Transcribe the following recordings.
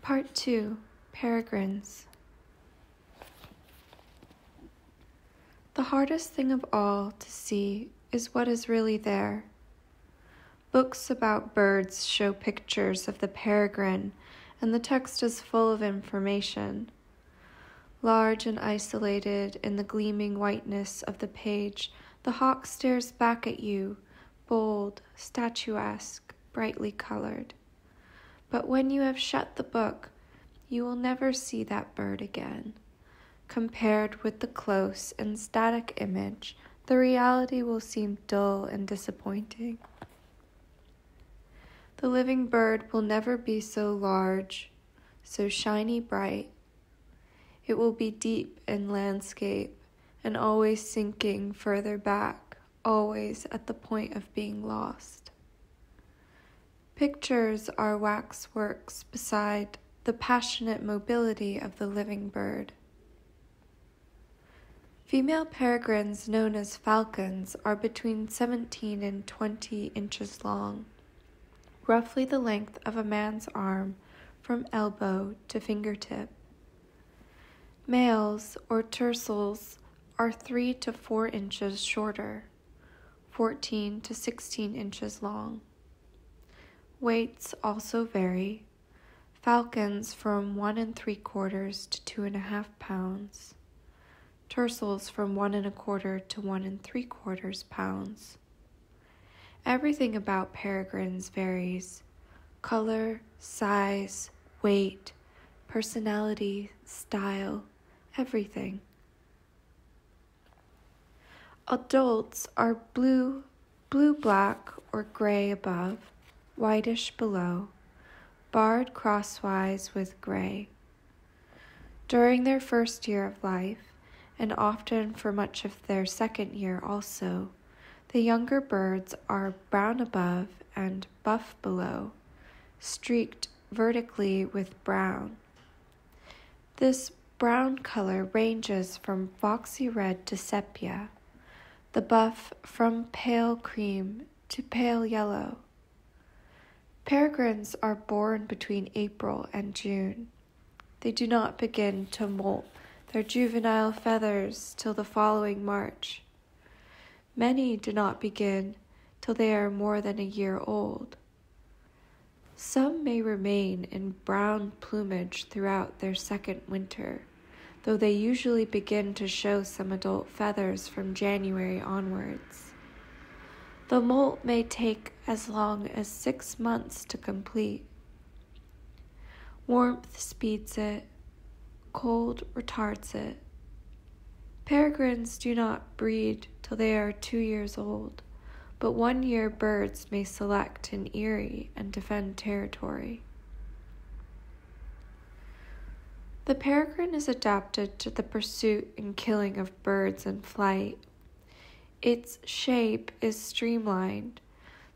Part 2. Peregrines. The hardest thing of all to see is what is really there. Books about birds show pictures of the peregrine, and the text is full of information. Large and isolated in the gleaming whiteness of the page, the hawk stares back at you, bold, statuesque, brightly colored. But when you have shut the book, you will never see that bird again. Compared with the close and static image, the reality will seem dull and disappointing. The living bird will never be so large, so shiny bright. It will be deep in landscape and always sinking further back, always at the point of being lost. Pictures are waxworks beside the passionate mobility of the living bird. Female peregrines, known as falcons, are between 17 and 20 inches long, roughly the length of a man's arm from elbow to fingertip. Males, or tercels, are 3 to 4 inches shorter, 14 to 16 inches long. Weights also vary. Falcons from 1 3/4 to 2.5 pounds. Tercels from 1 1/4 to 1 3/4 pounds. Everything about peregrines varies: color, size, weight, personality, style, everything. Adults are blue-black or gray above, whitish below, barred crosswise with gray. During their first year of life, and often for much of their second year also, the younger birds are brown above and buff below, streaked vertically with brown. This brown color ranges from foxy red to sepia, the buff from pale cream to pale yellow. Peregrines are born between April and June. They do not begin to molt their juvenile feathers till the following March. Many do not begin till they are more than a year old. Some may remain in brown plumage throughout their second winter, though they usually begin to show some adult feathers from January onwards. The molt may take as long as 6 months to complete. Warmth speeds it, cold retards it. Peregrines do not breed till they are 2 years old, but 1-year birds may select in eyrie and defend territory. The peregrine is adapted to the pursuit and killing of birds in flight. Its shape is streamlined.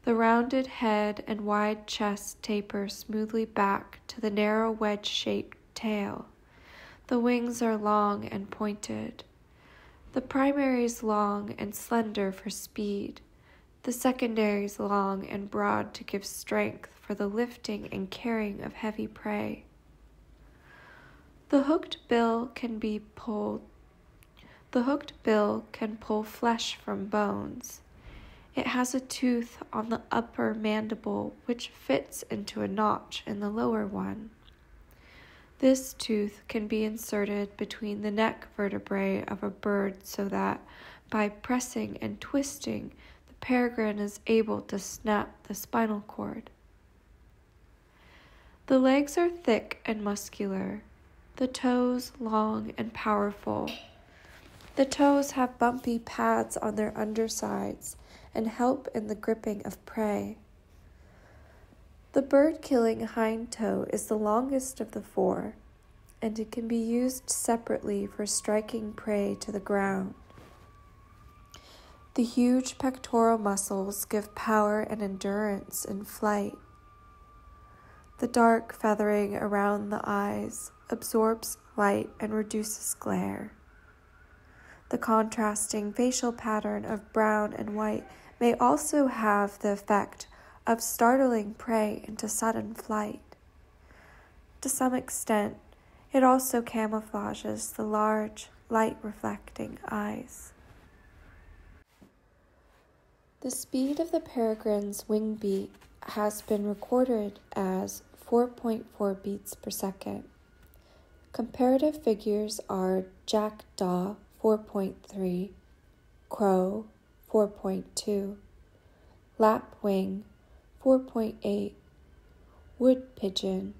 The rounded head and wide chest taper smoothly back to the narrow wedge-shaped tail. The wings are long and pointed. The primary is long and slender for speed. The secondary is long and broad to give strength for the lifting and carrying of heavy prey. The hooked bill can pull flesh from bones. It has a tooth on the upper mandible which fits into a notch in the lower one. This tooth can be inserted between the neck vertebrae of a bird so that, by pressing and twisting, the peregrine is able to snap the spinal cord. The legs are thick and muscular, the toes long and powerful. The toes have bumpy pads on their undersides and help in the gripping of prey. The bird-killing hind toe is the longest of the 4, and it can be used separately for striking prey to the ground. The huge pectoral muscles give power and endurance in flight. The dark feathering around the eyes absorbs light and reduces glare. The contrasting facial pattern of brown and white may also have the effect of startling prey into sudden flight. To some extent, it also camouflages the large, light-reflecting eyes. The speed of the peregrine's wing beat has been recorded as 4.4 beats per second. Comparative figures are jackdaw 4.3, crow 4.2, lapwing 4.8, wood pigeon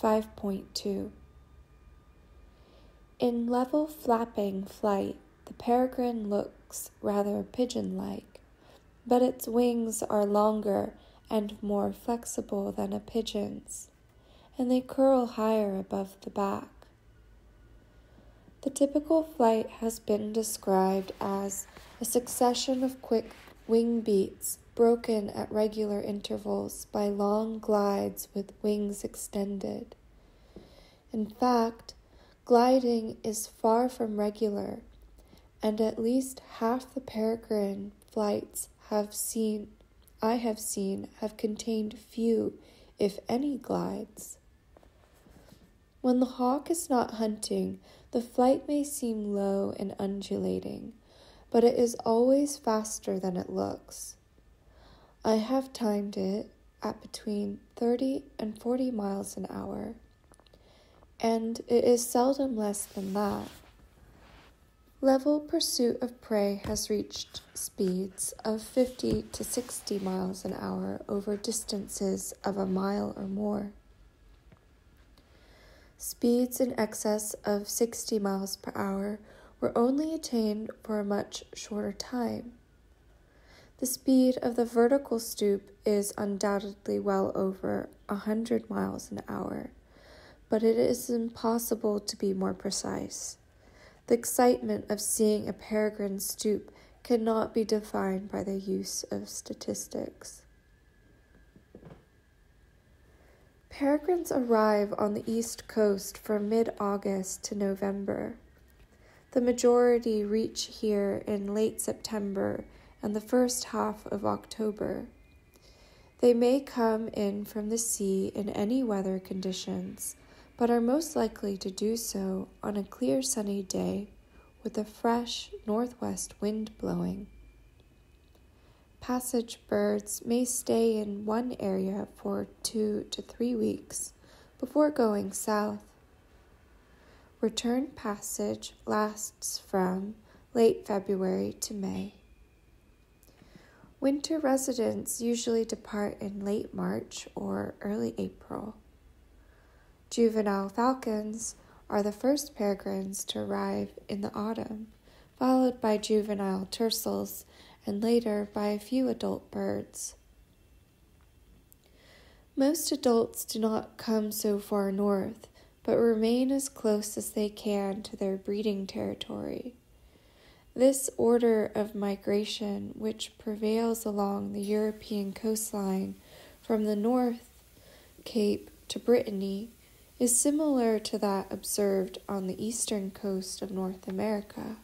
5.2. In level flapping flight, the peregrine looks rather pigeon-like, but its wings are longer and more flexible than a pigeon's, and they curl higher above the back. The typical flight has been described as a succession of quick wing beats broken at regular intervals by long glides with wings extended. In fact, gliding is far from regular, and at least half the peregrine flights I have seen have contained few, if any, glides. When the hawk is not hunting, the flight may seem low and undulating, but it is always faster than it looks. I have timed it at between 30 and 40 miles an hour, and it is seldom less than that. Level pursuit of prey has reached speeds of 50 to 60 miles an hour over distances of a mile or more. Speeds in excess of 60 miles per hour were only attained for a much shorter time. The speed of the vertical stoop is undoubtedly well over 100 miles an hour, but it is impossible to be more precise. The excitement of seeing a peregrine stoop cannot be defined by the use of statistics. Peregrines arrive on the East Coast from mid-August to November. The majority reach here in late September and the first half of October. They may come in from the sea in any weather conditions, but are most likely to do so on a clear sunny day with a fresh northwest wind blowing. Passage birds may stay in one area for 2 to 3 weeks before going south. Return passage lasts from late February to May. Winter residents usually depart in late March or early April. Juvenile falcons are the first peregrines to arrive in the autumn, followed by juvenile tercels, and later by a few adult birds. Most adults do not come so far north, but remain as close as they can to their breeding territory. This order of migration, which prevails along the European coastline from the North Cape to Brittany, is similar to that observed on the eastern coast of North America.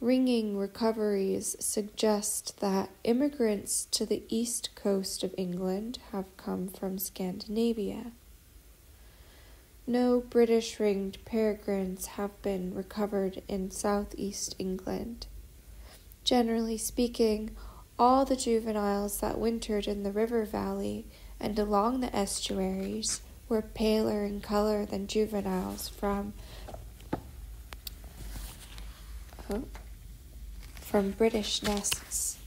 Ringing recoveries suggest that immigrants to the east coast of England have come from Scandinavia. No British ringed peregrines have been recovered in southeast England. Generally speaking, all the juveniles that wintered in the river valley and along the estuaries were paler in color than juveniles from British nests.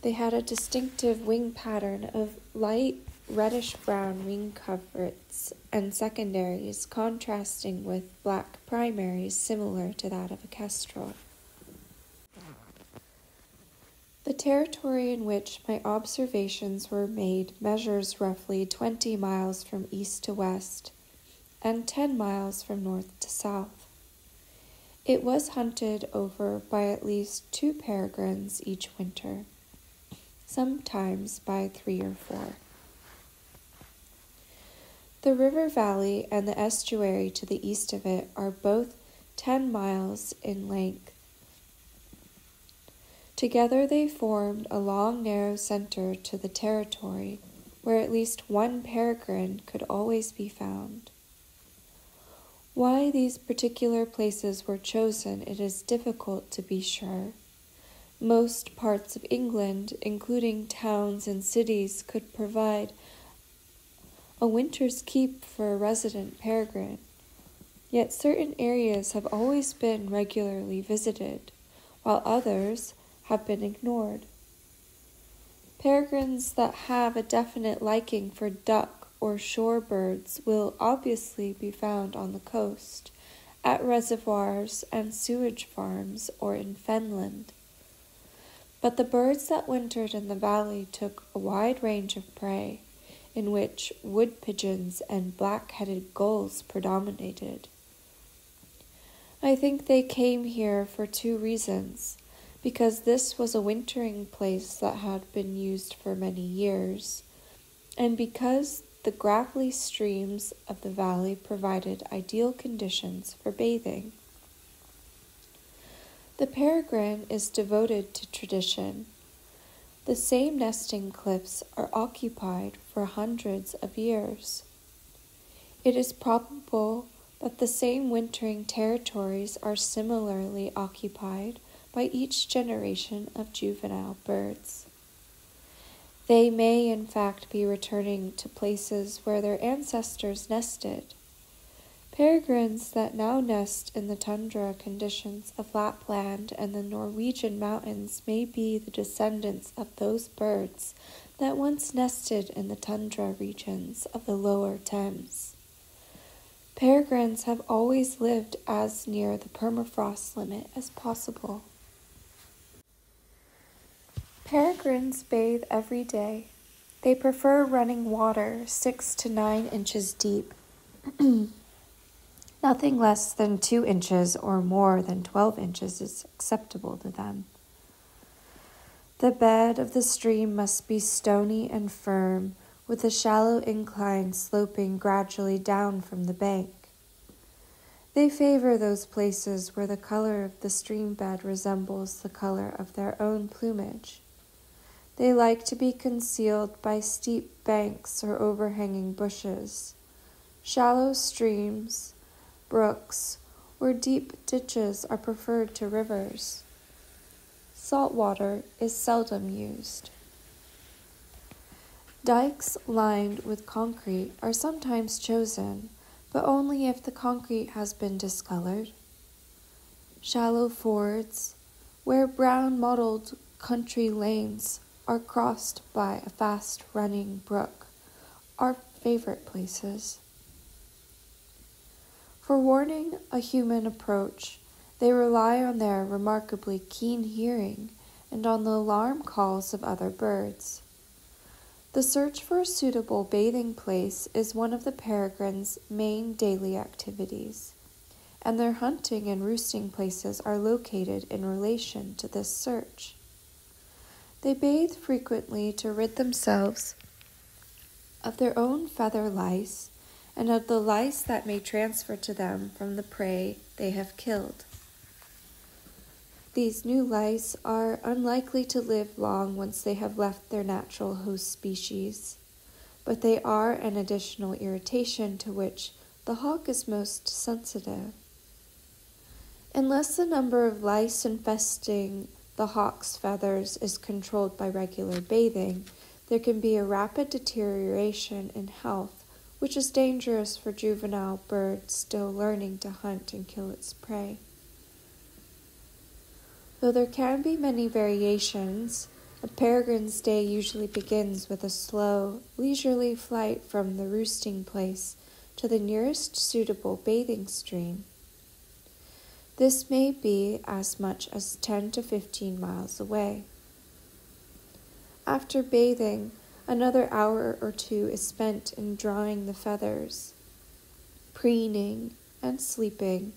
They had a distinctive wing pattern of light reddish-brown wing coverts and secondaries contrasting with black primaries similar to that of a kestrel. The territory in which my observations were made measures roughly 20 miles from east to west and 10 miles from north to south. It was hunted over by at least 2 peregrines each winter, sometimes by 3 or 4. The river valley and the estuary to the east of it are both 10 miles in length. Together they formed a long, narrow center to the territory, where at least one peregrine could always be found. Why these particular places were chosen, it is difficult to be sure. Most parts of England, including towns and cities, could provide a winter's keep for a resident peregrine. Yet certain areas have always been regularly visited, while others have been ignored. Peregrines that have a definite liking for duck or shore birds will obviously be found on the coast, at reservoirs and sewage farms, or in fenland. But the birds that wintered in the valley took a wide range of prey, in which wood pigeons and black-headed gulls predominated. I think they came here for two reasons, because this was a wintering place that had been used for many years, and because the gravelly streams of the valley provided ideal conditions for bathing. The peregrine is devoted to tradition. The same nesting cliffs are occupied for hundreds of years. It is probable that the same wintering territories are similarly occupied by each generation of juvenile birds. They may in fact be returning to places where their ancestors nested. Peregrines that now nest in the tundra conditions of Lapland and the Norwegian mountains may be the descendants of those birds that once nested in the tundra regions of the lower Thames. Peregrines have always lived as near the permafrost limit as possible. Peregrines bathe every day. They prefer running water 6 to 9 inches deep. Nothing less than 2 inches or more than 12 inches is acceptable to them. The bed of the stream must be stony and firm, with a shallow incline sloping gradually down from the bank. They favor those places where the color of the stream bed resembles the color of their own plumage. They like to be concealed by steep banks or overhanging bushes. Shallow streams, brooks, or deep ditches are preferred to rivers. Salt water is seldom used. Dikes lined with concrete are sometimes chosen, but only if the concrete has been discolored. Shallow fords, where brown mottled country lanes are crossed by a fast-running brook, are favorite places. For warning a human approach, they rely on their remarkably keen hearing and on the alarm calls of other birds. The search for a suitable bathing place is one of the peregrines' main daily activities, and their hunting and roosting places are located in relation to this search. They bathe frequently to rid themselves of their own feather lice and of the lice that may transfer to them from the prey they have killed. These new lice are unlikely to live long once they have left their natural host species, but they are an additional irritation to which the hawk is most sensitive. Unless the number of lice infesting the hawk's feathers is controlled by regular bathing, there can be a rapid deterioration in health, which is dangerous for juvenile birds still learning to hunt and kill its prey. Though there can be many variations, a peregrine's day usually begins with a slow, leisurely flight from the roosting place to the nearest suitable bathing stream. This may be as much as 10 to 15 miles away. After bathing, another hour or two is spent in drying the feathers, preening, and sleeping.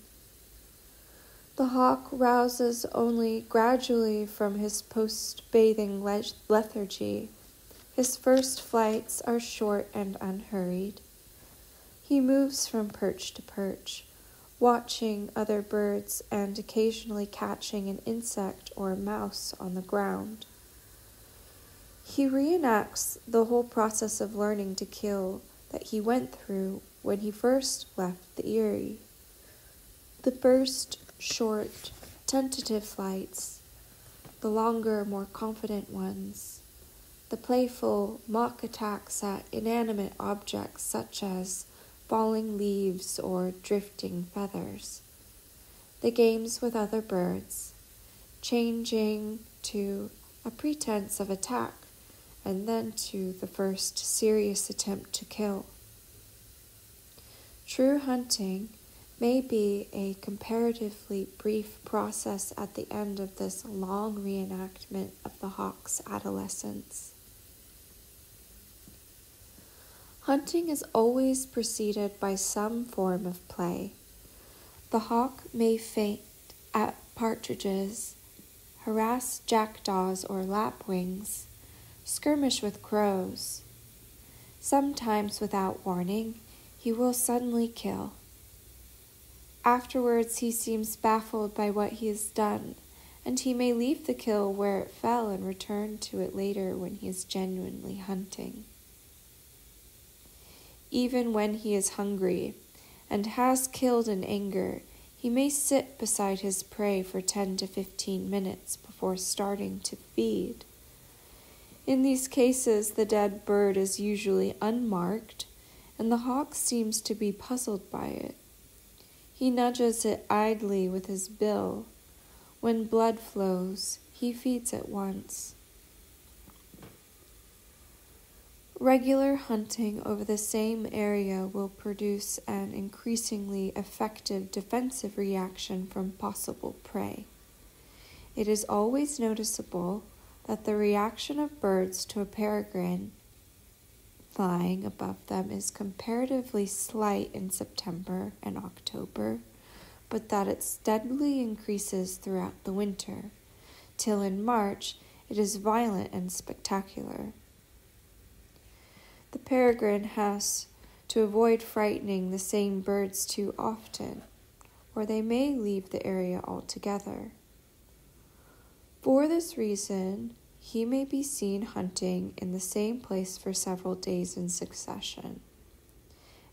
The hawk rouses only gradually from his post-bathing lethargy. His first flights are short and unhurried. He moves from perch to perch, watching other birds and occasionally catching an insect or a mouse on the ground. He reenacts the whole process of learning to kill that he went through when he first left the eyrie. The first short, tentative flights, the longer, more confident ones, the playful mock attacks at inanimate objects such as falling leaves or drifting feathers, the games with other birds, changing to a pretense of attack and then to the first serious attempt to kill. True hunting may be a comparatively brief process at the end of this long reenactment of the hawk's adolescence. Hunting is always preceded by some form of play. The hawk may feint at partridges, harass jackdaws or lapwings, skirmish with crows. Sometimes without warning, he will suddenly kill. Afterwards, he seems baffled by what he has done, and he may leave the kill where it fell and return to it later when he is genuinely hunting. Even when he is hungry and has killed in anger, he may sit beside his prey for 10 to 15 minutes before starting to feed. In these cases, the dead bird is usually unmarked, and the hawk seems to be puzzled by it. He nudges it idly with his bill. When blood flows, he feeds at once. Regular hunting over the same area will produce an increasingly effective defensive reaction from possible prey. It is always noticeable that the reaction of birds to a peregrine flying above them is comparatively slight in September and October, but that it steadily increases throughout the winter, till in March it is violent and spectacular. The peregrine has to avoid frightening the same birds too often, or they may leave the area altogether. For this reason, he may be seen hunting in the same place for several days in succession,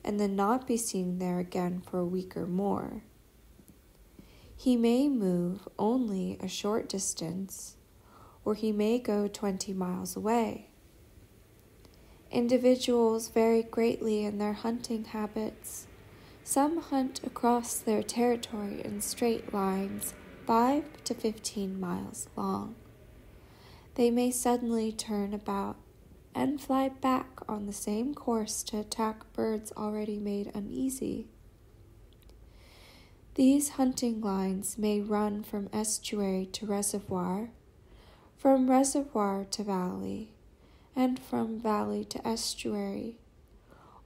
and then not be seen there again for a week or more. He may move only a short distance, or he may go 20 miles away. Individuals vary greatly in their hunting habits. Some hunt across their territory in straight lines 5 to 15 miles long. They may suddenly turn about and fly back on the same course to attack birds already made uneasy. These hunting lines may run from estuary to reservoir, from reservoir to valley, and from valley to estuary,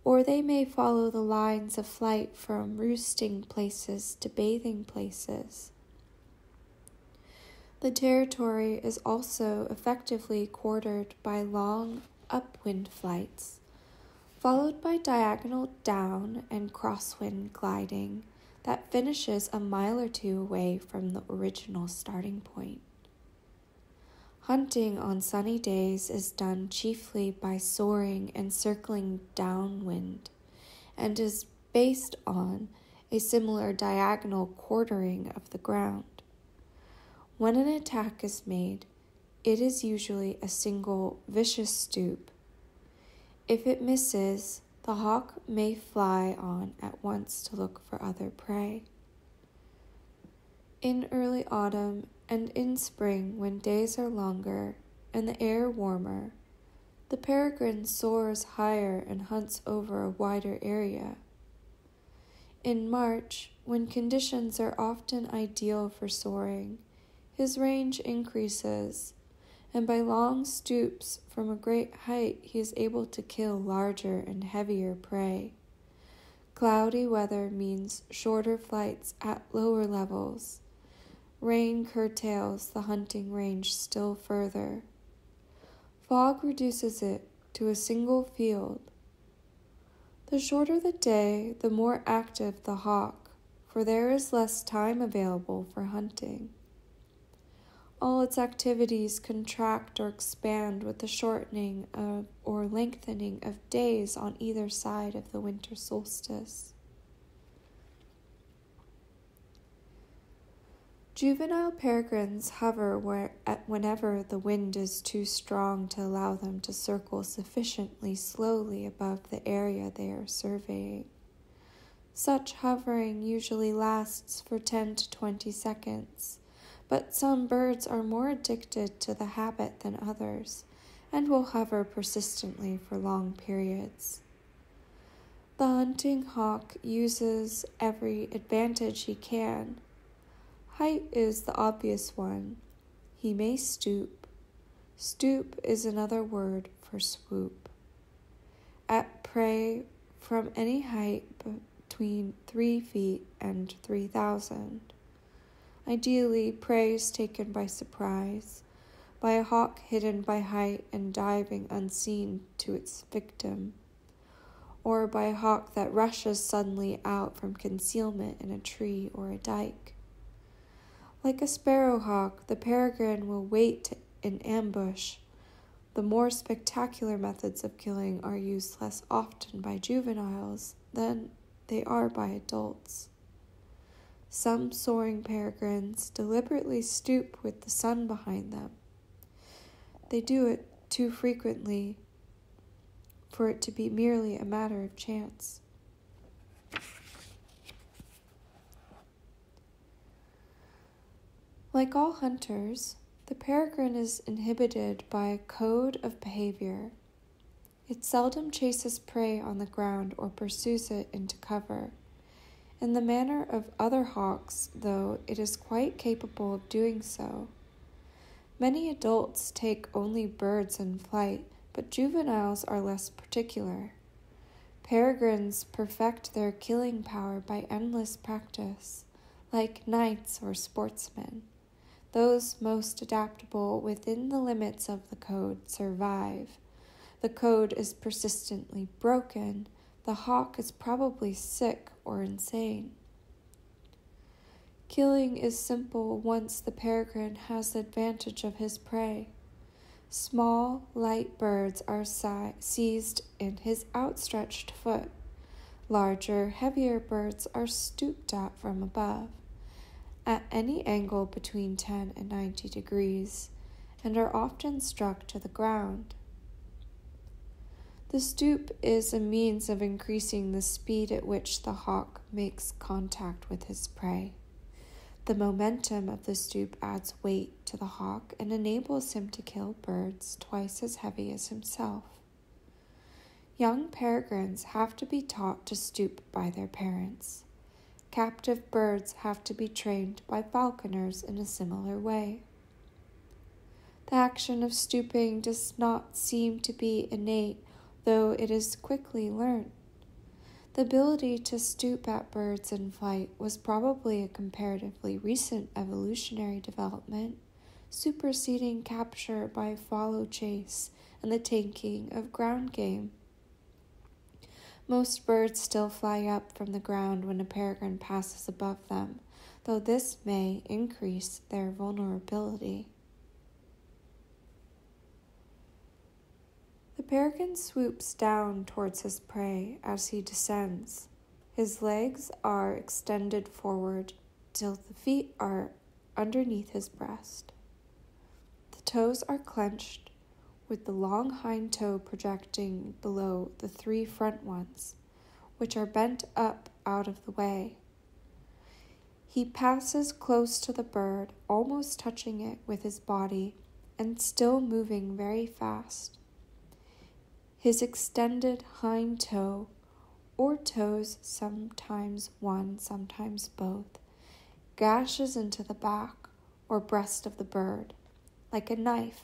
or they may follow the lines of flight from roosting places to bathing places. The territory is also effectively quartered by long upwind flights, followed by diagonal down and crosswind gliding that finishes a mile or two away from the original starting point. Hunting on sunny days is done chiefly by soaring and circling downwind, and is based on a similar diagonal quartering of the ground. When an attack is made, it is usually a single vicious stoop. If it misses, the hawk may fly on at once to look for other prey. In early autumn and in spring, when days are longer and the air warmer, the peregrine soars higher and hunts over a wider area. In March, when conditions are often ideal for soaring, his range increases, and by long stoops from a great height he is able to kill larger and heavier prey. Cloudy weather means shorter flights at lower levels. Rain curtails the hunting range still further. Fog reduces it to a single field. The shorter the day, the more active the hawk, for there is less time available for hunting. All its activities contract or expand with the shortening of or lengthening of days on either side of the winter solstice. Juvenile peregrines hover whenever the wind is too strong to allow them to circle sufficiently slowly above the area they are surveying. Such hovering usually lasts for 10 to 20 seconds, but some birds are more addicted to the habit than others and will hover persistently for long periods. The hunting hawk uses every advantage he can. Height is the obvious one. He may stoop. Stoop is another word for swoop. At prey from any height between 3 feet and 3,000. Ideally, prey is taken by surprise, by a hawk hidden by height and diving unseen to its victim, or by a hawk that rushes suddenly out from concealment in a tree or a dike. Like a sparrowhawk, the peregrine will wait in ambush. The more spectacular methods of killing are used less often by juveniles than they are by adults. Some soaring peregrines deliberately stoop with the sun behind them. They do it too frequently for it to be merely a matter of chance. Like all hunters, the peregrine is inhibited by a code of behavior. It seldom chases prey on the ground or pursues it into cover. In the manner of other hawks, though, it is quite capable of doing so. Many adults take only birds in flight, but juveniles are less particular. Peregrines perfect their killing power by endless practice, like knights or sportsmen. Those most adaptable within the limits of the code survive. The code is persistently broken. The hawk is probably sick or insane. Killing is simple once the peregrine has the advantage of his prey. Small, light birds are seized in his outstretched foot. Larger, heavier birds are stooped at from above, at any angle between 10 and 90 degrees, and are often struck to the ground. The stoop is a means of increasing the speed at which the hawk makes contact with his prey. The momentum of the stoop adds weight to the hawk and enables him to kill birds twice as heavy as himself. Young peregrines have to be taught to stoop by their parents. Captive birds have to be trained by falconers in a similar way. The action of stooping does not seem to be innate, though it is quickly learned. The ability to stoop at birds in flight was probably a comparatively recent evolutionary development, superseding capture by follow chase and the taking of ground game. Most birds still fly up from the ground when a peregrine passes above them, though this may increase their vulnerability. The peregrine swoops down towards his prey as he descends. His legs are extended forward till the feet are underneath his breast. The toes are clenched, with the long hind toe projecting below the 3 front ones, which are bent up out of the way. He passes close to the bird, almost touching it with his body, and still moving very fast. His extended hind toe, or toes, sometimes one, sometimes both, gashes into the back or breast of the bird, like a knife.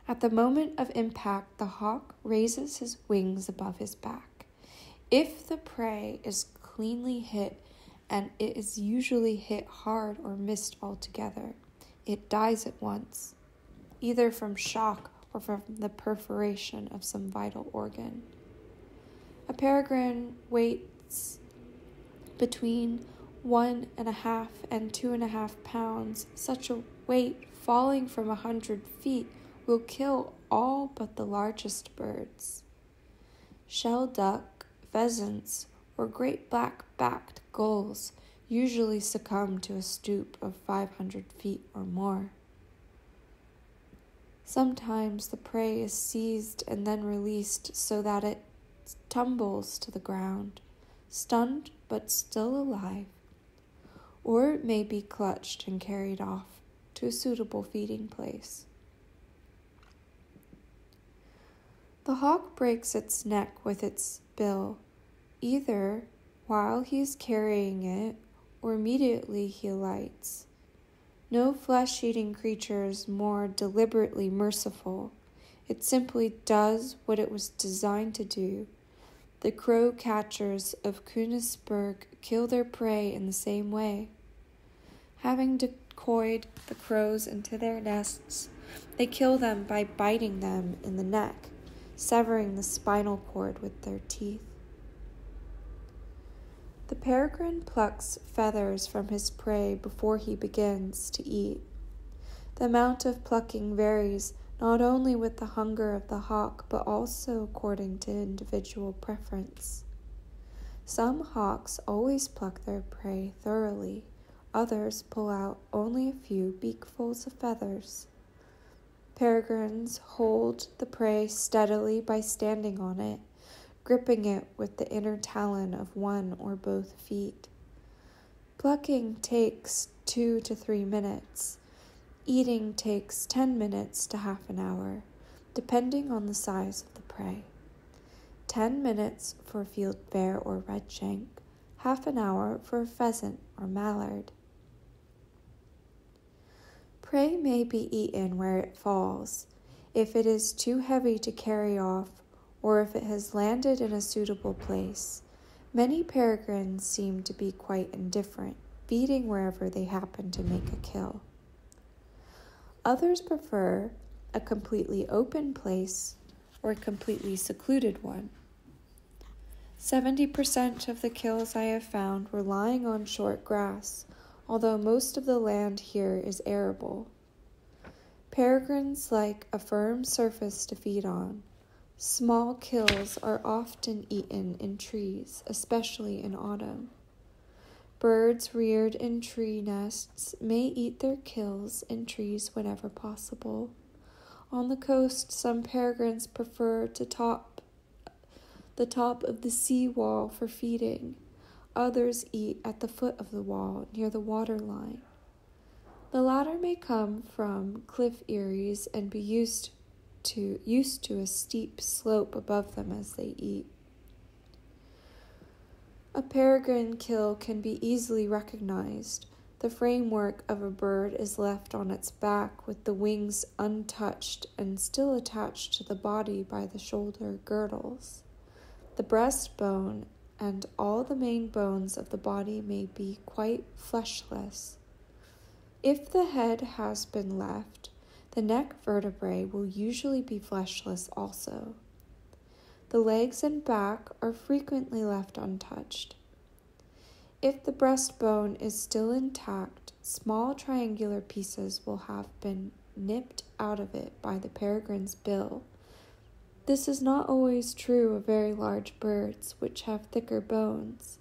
At the moment of impact, the hawk raises his wings above his back. If the prey is cleanly hit, and it is usually hit hard or missed altogether, it dies at once, either from shock or from the perforation of some vital organ. A peregrine weighs between 1.5 and 2.5 pounds. Such a weight falling from 100 feet will kill all but the largest birds. Shell duck, pheasants, or great black-backed gulls usually succumb to a stoop of 500 feet or more. Sometimes the prey is seized and then released so that it tumbles to the ground, stunned but still alive, or it may be clutched and carried off to a suitable feeding place. The hawk breaks its neck with its bill, either while he is carrying it or immediately he alights. No flesh-eating creature is more deliberately merciful. It simply does what it was designed to do. The crow catchers of Königsberg kill their prey in the same way. Having decoyed the crows into their nests, they kill them by biting them in the neck, severing the spinal cord with their teeth. The peregrine plucks feathers from his prey before he begins to eat. The amount of plucking varies not only with the hunger of the hawk, but also according to individual preference. Some hawks always pluck their prey thoroughly, others pull out only a few beakfuls of feathers. Peregrines hold the prey steadily by standing on it, gripping it with the inner talon of one or both feet. Plucking takes 2 to 3 minutes. Eating takes 10 minutes to half an hour, depending on the size of the prey. 10 minutes for a field bear or redshank, half an hour for a pheasant or mallard. Prey may be eaten where it falls, if it is too heavy to carry off, or if it has landed in a suitable place. Many peregrines seem to be quite indifferent, feeding wherever they happen to make a kill. Others prefer a completely open place or a completely secluded one. 70% of the kills I have found were lying on short grass, although most of the land here is arable. Peregrines like a firm surface to feed on. Small kills are often eaten in trees, especially in autumn. Birds reared in tree nests may eat their kills in trees whenever possible. On the coast, some peregrines prefer the top of the sea wall for feeding. Others eat at the foot of the wall near the water line. The latter may come from cliff eyries and be used to a steep slope above them as they eat. A peregrine kill can be easily recognized. The framework of a bird is left on its back with the wings untouched and still attached to the body by the shoulder girdles. The breastbone and all the main bones of the body may be quite fleshless. If the head has been left, the neck vertebrae will usually be fleshless also. The legs and back are frequently left untouched. If the breastbone is still intact, small triangular pieces will have been nipped out of it by the peregrine's bill. This is not always true of very large birds, which have thicker bones.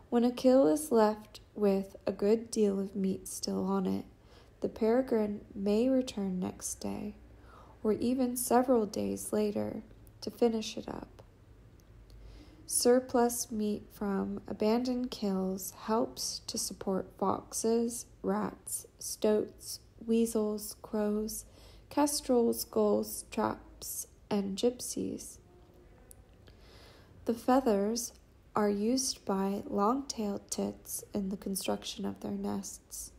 When a kill is left with a good deal of meat still on it, the peregrine may return next day, or even several days later, to finish it up. Surplus meat from abandoned kills helps to support foxes, rats, stoats, weasels, crows, kestrels, gulls, traps, and gypsies. The feathers are used by long-tailed tits in the construction of their nests.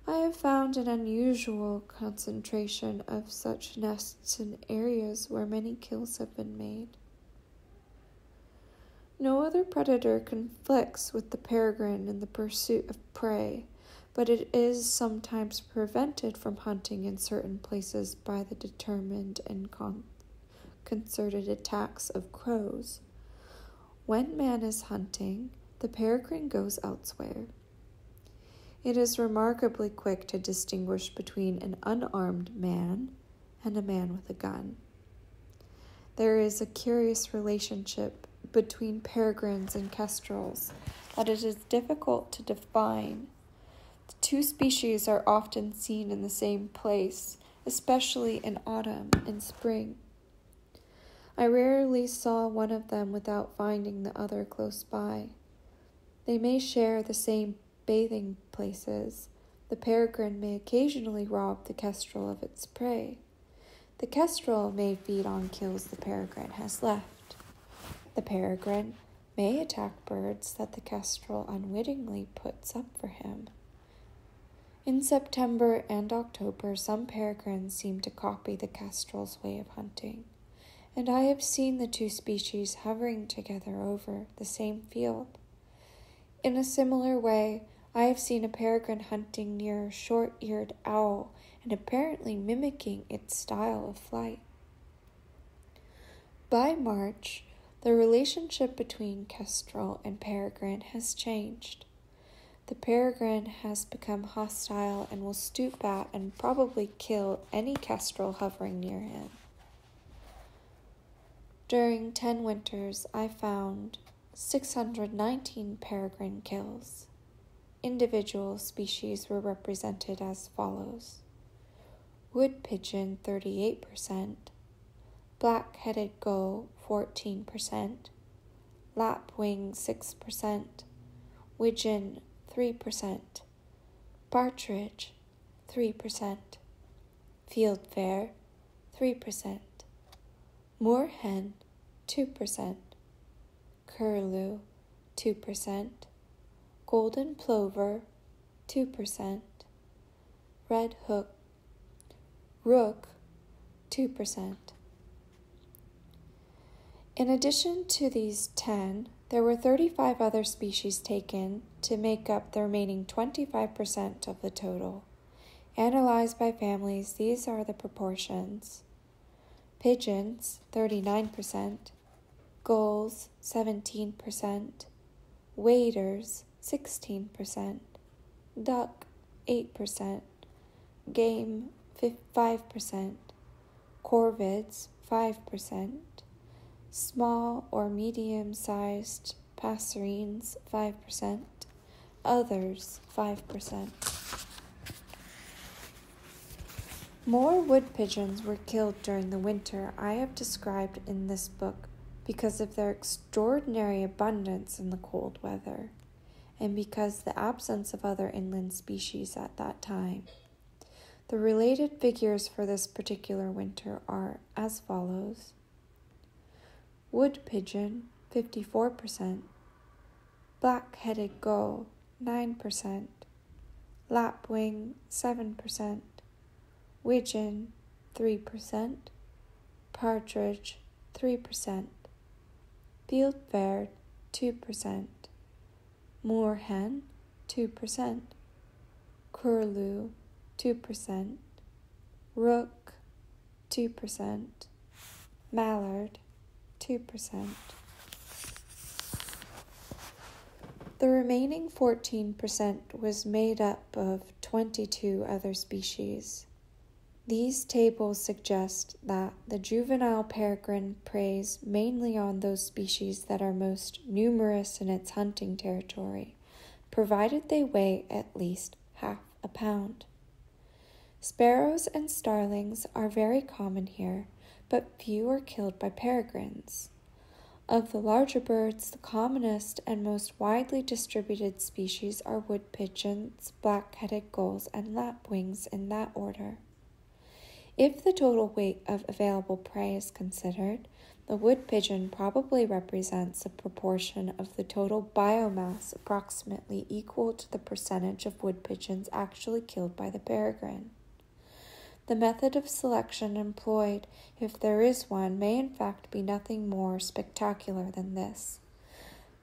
I have found an unusual concentration of such nests in areas where many kills have been made. No other predator conflicts with the peregrine in the pursuit of prey, but it is sometimes prevented from hunting in certain places by the determined and concerted attacks of crows. When man is hunting, the peregrine goes elsewhere. It is remarkably quick to distinguish between an unarmed man and a man with a gun. There is a curious relationship between peregrines and kestrels that it is difficult to define. The two species are often seen in the same place, especially in autumn and spring. I rarely saw one of them without finding the other close by. They may share the same bathing places. The peregrine may occasionally rob the kestrel of its prey. The kestrel may feed on kills the peregrine has left. The peregrine may attack birds that the kestrel unwittingly puts up for him. In September and October, some peregrines seem to copy the kestrel's way of hunting, and I have seen the two species hovering together over the same field. In a similar way, I have seen a peregrine hunting near a short-eared owl and apparently mimicking its style of flight. By March, the relationship between kestrel and peregrine has changed. The peregrine has become hostile and will stoop at and probably kill any kestrel hovering near him. During 10 winters, I found 619 peregrine kills. Individual species were represented as follows: wood pigeon 38%, black-headed gull 14%, lapwing 6%, widgeon 3%, partridge 3%, fieldfare 3%, moorhen 2%, curlew 2%, golden plover 2%, red rook 2%. In addition to these 10, there were 35 other species taken to make up the remaining 25% of the total. Analyzed by families, these are the proportions: pigeons 39%, gulls 17%, waders 16%, duck 8%, game 5%, corvids 5%, small or medium-sized passerines 5%, others 5%. More wood pigeons were killed during the winter I have described in this book because of their extraordinary abundance in the cold weather, and because the absence of other inland species at that time. The related figures for this particular winter are as follows: wood pigeon 54%, black-headed gull 9%, lapwing 7%, widgeon 3%, partridge 3%, fieldfare 2%, moorhen 2%, curlew 2%, rook 2%, mallard 2%. The remaining 14% was made up of 22 other species. These tables suggest that the juvenile peregrine preys mainly on those species that are most numerous in its hunting territory, provided they weigh at least half a pound. Sparrows and starlings are very common here, but few are killed by peregrines. Of the larger birds, the commonest and most widely distributed species are wood pigeons, black-headed gulls, and lapwings in that order. If the total weight of available prey is considered, the wood pigeon probably represents a proportion of the total biomass approximately equal to the percentage of wood pigeons actually killed by the peregrine. The method of selection employed, if there is one, may in fact be nothing more spectacular than this: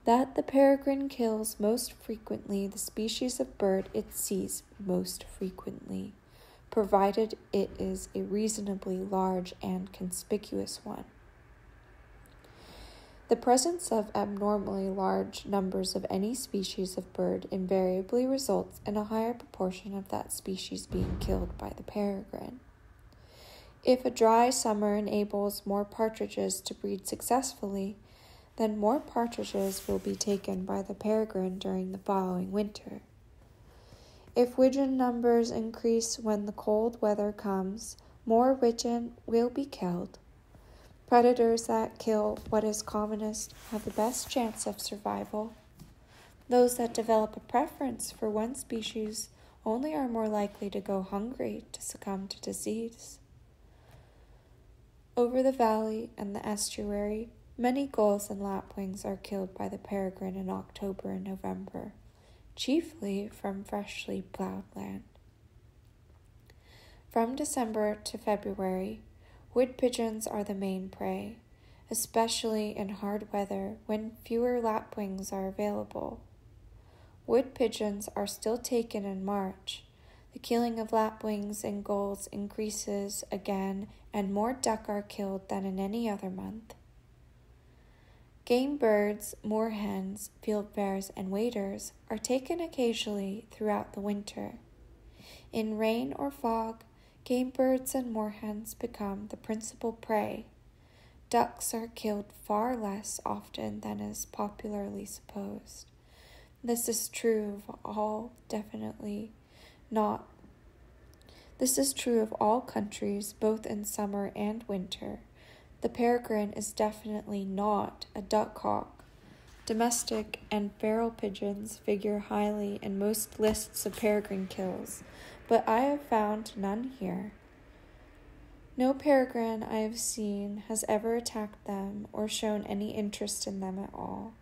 that the peregrine kills most frequently the species of bird it sees most frequently, provided it is a reasonably large and conspicuous one. The presence of abnormally large numbers of any species of bird invariably results in a higher proportion of that species being killed by the peregrine. If a dry summer enables more partridges to breed successfully, then more partridges will be taken by the peregrine during the following winter. If widgeon numbers increase when the cold weather comes, more widgeon will be killed. Predators that kill what is commonest have the best chance of survival. Those that develop a preference for one species only are more likely to go hungry to succumb to disease. Over the valley and the estuary, many gulls and lapwings are killed by the peregrine in October and November, chiefly from freshly plowed land. From December to February, wood pigeons are the main prey, especially in hard weather when fewer lapwings are available. Wood pigeons are still taken in March. The killing of lapwings and gulls increases again, and more duck are killed than in any other month. Game birds, moorhens, fieldfares, and waders are taken occasionally throughout the winter. In rain or fog, game birds and moorhens become the principal prey. Ducks are killed far less often than is popularly supposed. This is true of all countries, both in summer and winter. The peregrine is definitely not a duck hawk. Domestic and feral pigeons figure highly in most lists of peregrine kills, but I have found none here. No peregrine I have seen has ever attacked them or shown any interest in them at all.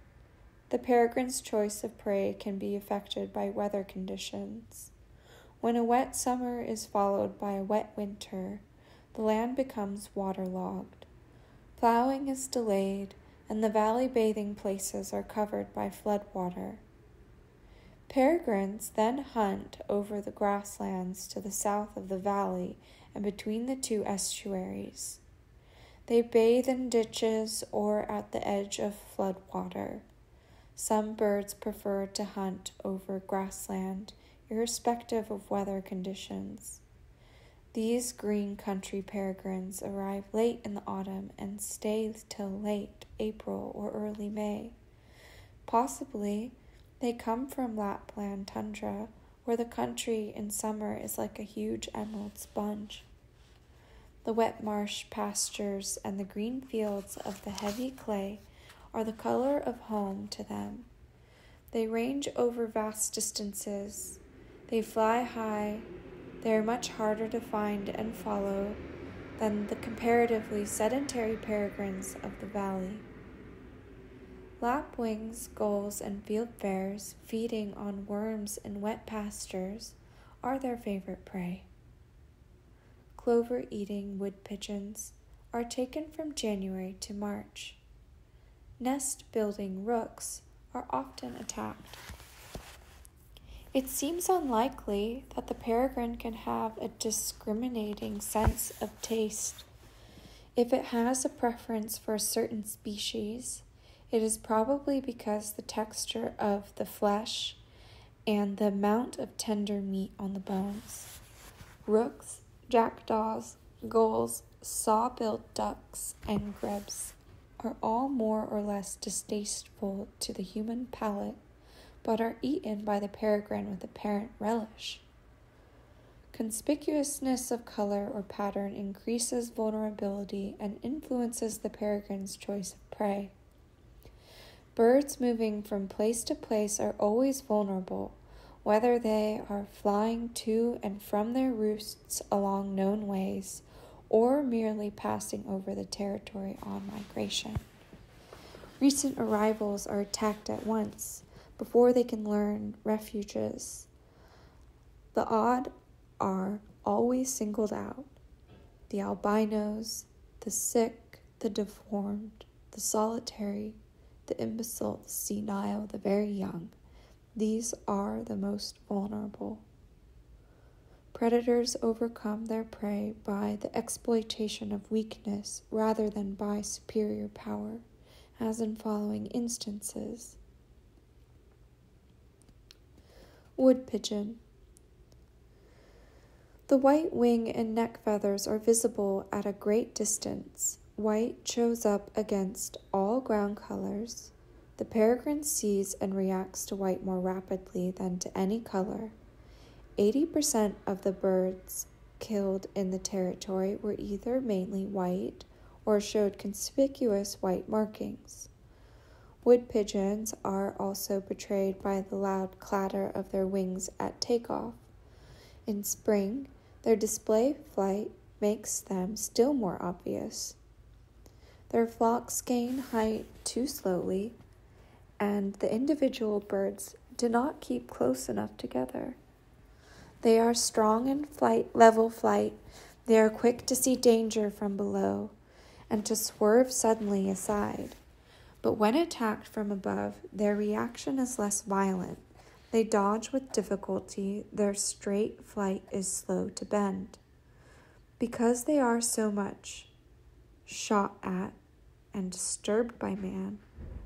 The peregrine's choice of prey can be affected by weather conditions. When a wet summer is followed by a wet winter, the land becomes waterlogged. Plowing is delayed, and the valley bathing places are covered by floodwater. Peregrines then hunt over the grasslands to the south of the valley and between the two estuaries. They bathe in ditches or at the edge of floodwater. Some birds prefer to hunt over grassland, irrespective of weather conditions. These green country peregrines arrive late in the autumn and stay till late April or early May. Possibly, they come from Lapland tundra, where the country in summer is like a huge emerald sponge. The wet marsh pastures and the green fields of the heavy clay are the color of home to them. They range over vast distances. They fly high. They are much harder to find and follow than the comparatively sedentary peregrines of the valley. Lapwings, gulls, and fieldfares, feeding on worms in wet pastures, are their favorite prey. Clover-eating wood pigeons are taken from January to March. Nest-building rooks are often attacked. It seems unlikely that the peregrine can have a discriminating sense of taste. If it has a preference for a certain species, it is probably because the texture of the flesh and the amount of tender meat on the bones. Rooks, jackdaws, gulls, saw-billed ducks, and grebes are all more or less distasteful to the human palate, but are eaten by the peregrine with apparent relish. Conspicuousness of color or pattern increases vulnerability and influences the peregrine's choice of prey. Birds moving from place to place are always vulnerable, whether they are flying to and from their roosts along known ways, or merely passing over the territory on migration. Recent arrivals are attacked at once, before they can learn refuges. The odd are always singled out: the albinos, the sick, the deformed, the solitary, the imbecile, the senile, the very young. These are the most vulnerable. Predators overcome their prey by the exploitation of weakness rather than by superior power, as in following instances. Wood pigeon. The white wing and neck feathers are visible at a great distance. White shows up against all ground colors. The peregrine sees and reacts to white more rapidly than to any color. 80% of the birds killed in the territory were either mainly white or showed conspicuous white markings. Wood pigeons are also betrayed by the loud clatter of their wings at takeoff. In spring, their display flight makes them still more obvious. Their flocks gain height too slowly, and the individual birds do not keep close enough together. They are strong in level flight. They are quick to see danger from below and to swerve suddenly aside. But when attacked from above, their reaction is less violent. They dodge with difficulty. Their straight flight is slow to bend. Because they are so much shot at and disturbed by man,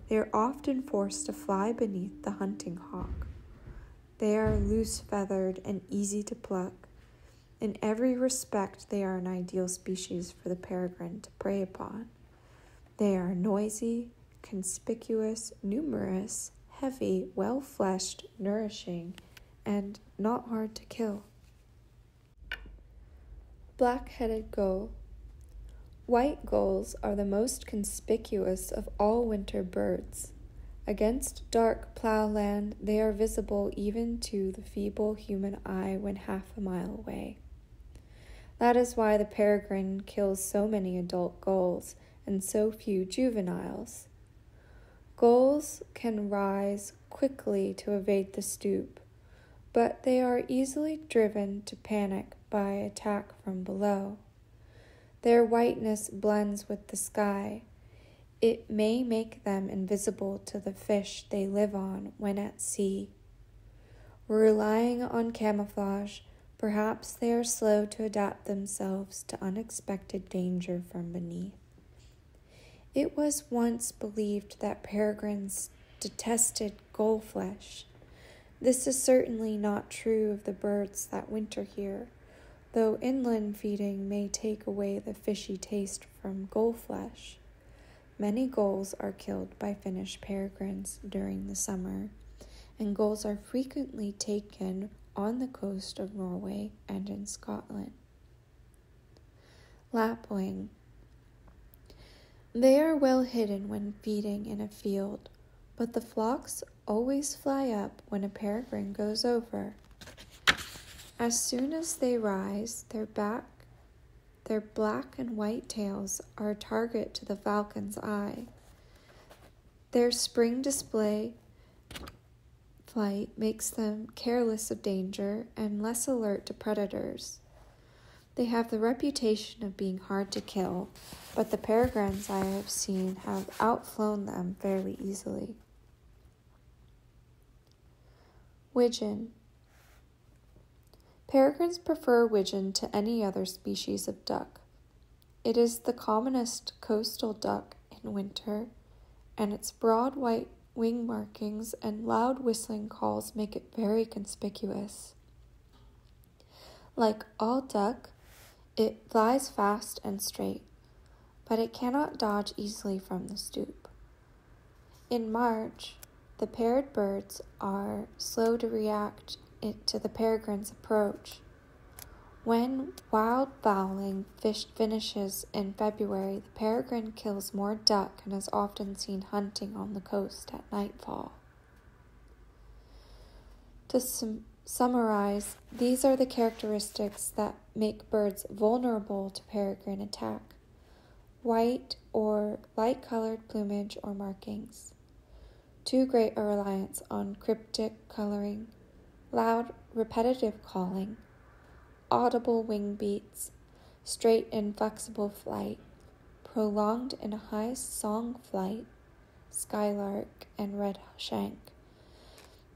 they are often forced to fly beneath the hunting hawk. They are loose-feathered and easy to pluck. In every respect, they are an ideal species for the peregrine to prey upon. They are noisy, conspicuous, numerous, heavy, well-fleshed, nourishing, and not hard to kill. Black-headed gull. White gulls are the most conspicuous of all winter birds. Against dark plowland, they are visible even to the feeble human eye when half a mile away. That is why the peregrine kills so many adult gulls and so few juveniles. Gulls can rise quickly to evade the stoop, but they are easily driven to panic by attack from below. Their whiteness blends with the sky. It may make them invisible to the fish they live on when at sea. Relying on camouflage, perhaps they are slow to adapt themselves to unexpected danger from beneath. It was once believed that peregrines detested gull flesh. This is certainly not true of the birds that winter here, though inland feeding may take away the fishy taste from gull flesh. Many gulls are killed by Finnish peregrines during the summer, and gulls are frequently taken on the coast of Norway and in Scotland. Lapwing. They are well hidden when feeding in a field, but the flocks always fly up when a peregrine goes over. As soon as they rise, their black and white tails are a target to the falcon's eye. Their spring display flight makes them careless of danger and less alert to predators. They have the reputation of being hard to kill, but the peregrines I have seen have outflown them fairly easily. Widgeon. Peregrines prefer widgeon to any other species of duck. It is the commonest coastal duck in winter, and its broad white wing markings and loud whistling calls make it very conspicuous. Like all duck, it flies fast and straight, but it cannot dodge easily from the stoop. In March, the paired birds are slow to react to the peregrine's approach. When wild fowling finishes in February, the peregrine kills more duck and is often seen hunting on the coast at nightfall. To summarize, these are the characteristics that make birds vulnerable to peregrine attack: white or light-colored plumage or markings, too great a reliance on cryptic coloring, loud, repetitive calling, audible wing beats, straight and flexible flight, prolonged and high song flight, skylark and red shank,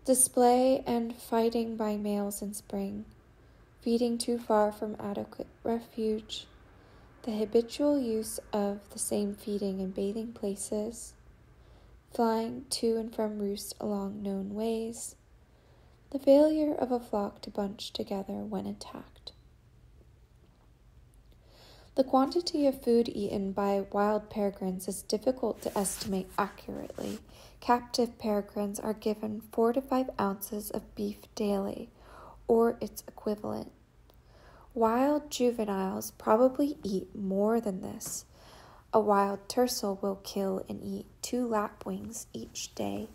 display and fighting by males in spring, feeding too far from adequate refuge, the habitual use of the same feeding in bathing places, flying to and from roost along known ways, the failure of a flock to bunch together when attacked. The quantity of food eaten by wild peregrines is difficult to estimate accurately. Captive peregrines are given 4 to 5 ounces of beef daily, or its equivalent. Wild juveniles probably eat more than this. A wild tercel will kill and eat 2 lapwings each day,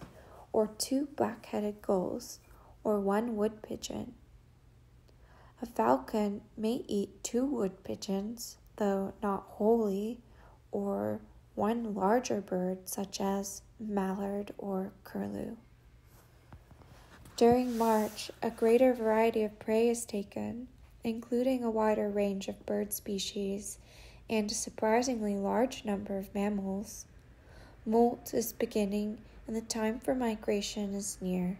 or 2 black-headed gulls, or 1 wood pigeon. A falcon may eat 2 wood pigeons, though not wholly, or 1 larger bird such as mallard or curlew. During March, a greater variety of prey is taken, including a wider range of bird species and a surprisingly large number of mammals. Molt is beginning and the time for migration is near.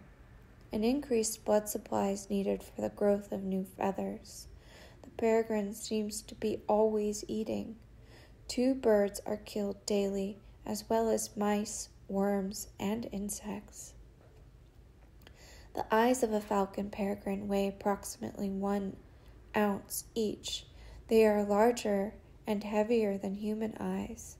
An increased blood supply is needed for the growth of new feathers. The peregrine seems to be always eating. 2 birds are killed daily, as well as mice, worms, and insects. The eyes of a falcon peregrine weigh approximately 1 ounce each. They are larger and heavier than human eyes.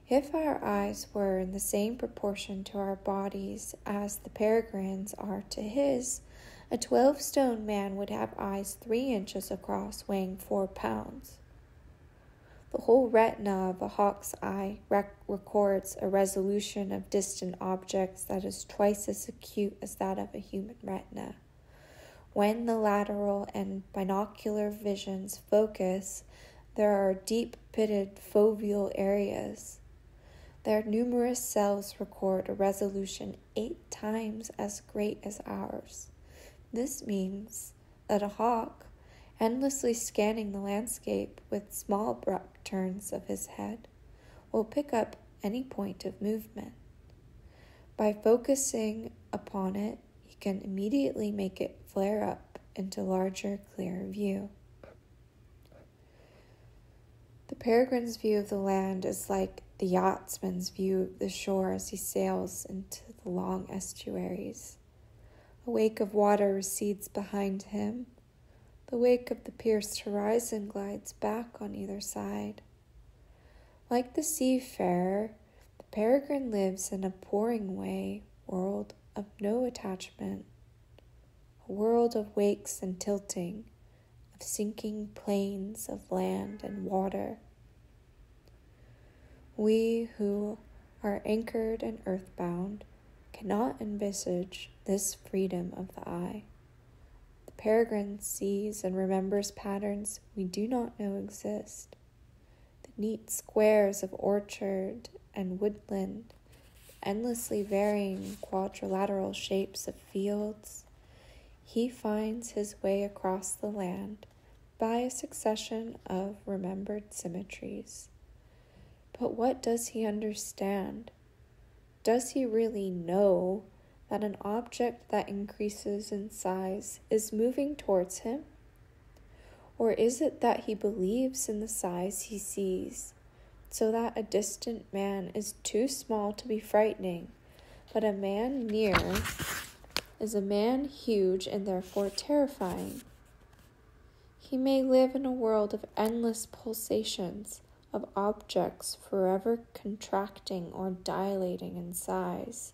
If our eyes were in the same proportion to our bodies as the peregrines are to his, a 12-stone man would have eyes 3 inches across, weighing 4 pounds. The whole retina of a hawk's eye records a resolution of distant objects that is twice as acute as that of a human retina. When the lateral and binocular visions focus, there are deep-pitted foveal areas. Their numerous cells record a resolution 8 times as great as ours. This means that a hawk, endlessly scanning the landscape with small abrupt turns of his head, will pick up any point of movement. By focusing upon it, he can immediately make it flare up into larger, clearer view. The peregrine's view of the land is like the yachtsman's view of the shore as he sails into the long estuaries. A wake of water recedes behind him. The wake of the pierced horizon glides back on either side. Like the seafarer, the peregrine lives in a pouring way world of no attachment, a world of wakes and tilting, of sinking plains of land and water. We who are anchored and earthbound cannot envisage this freedom of the eye. The peregrine sees and remembers patterns we do not know exist. The neat squares of orchard and woodland, endlessly varying quadrilateral shapes of fields. He finds his way across the land by a succession of remembered symmetries. But what does he understand? Does he really know that an object that increases in size is moving towards him? Or is it that he believes in the size he sees, so that a distant man is too small to be frightening, but a man near is a man huge and therefore terrifying? He may live in a world of endless pulsations, of objects forever contracting or dilating in size.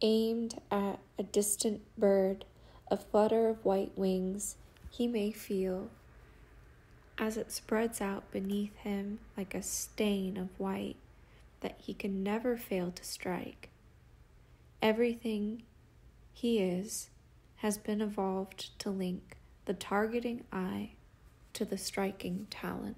Aimed at a distant bird, a flutter of white wings, he may feel, as it spreads out beneath him like a stain of white, that he can never fail to strike. Everything he is has been evolved to link the targeting eye to the striking talent.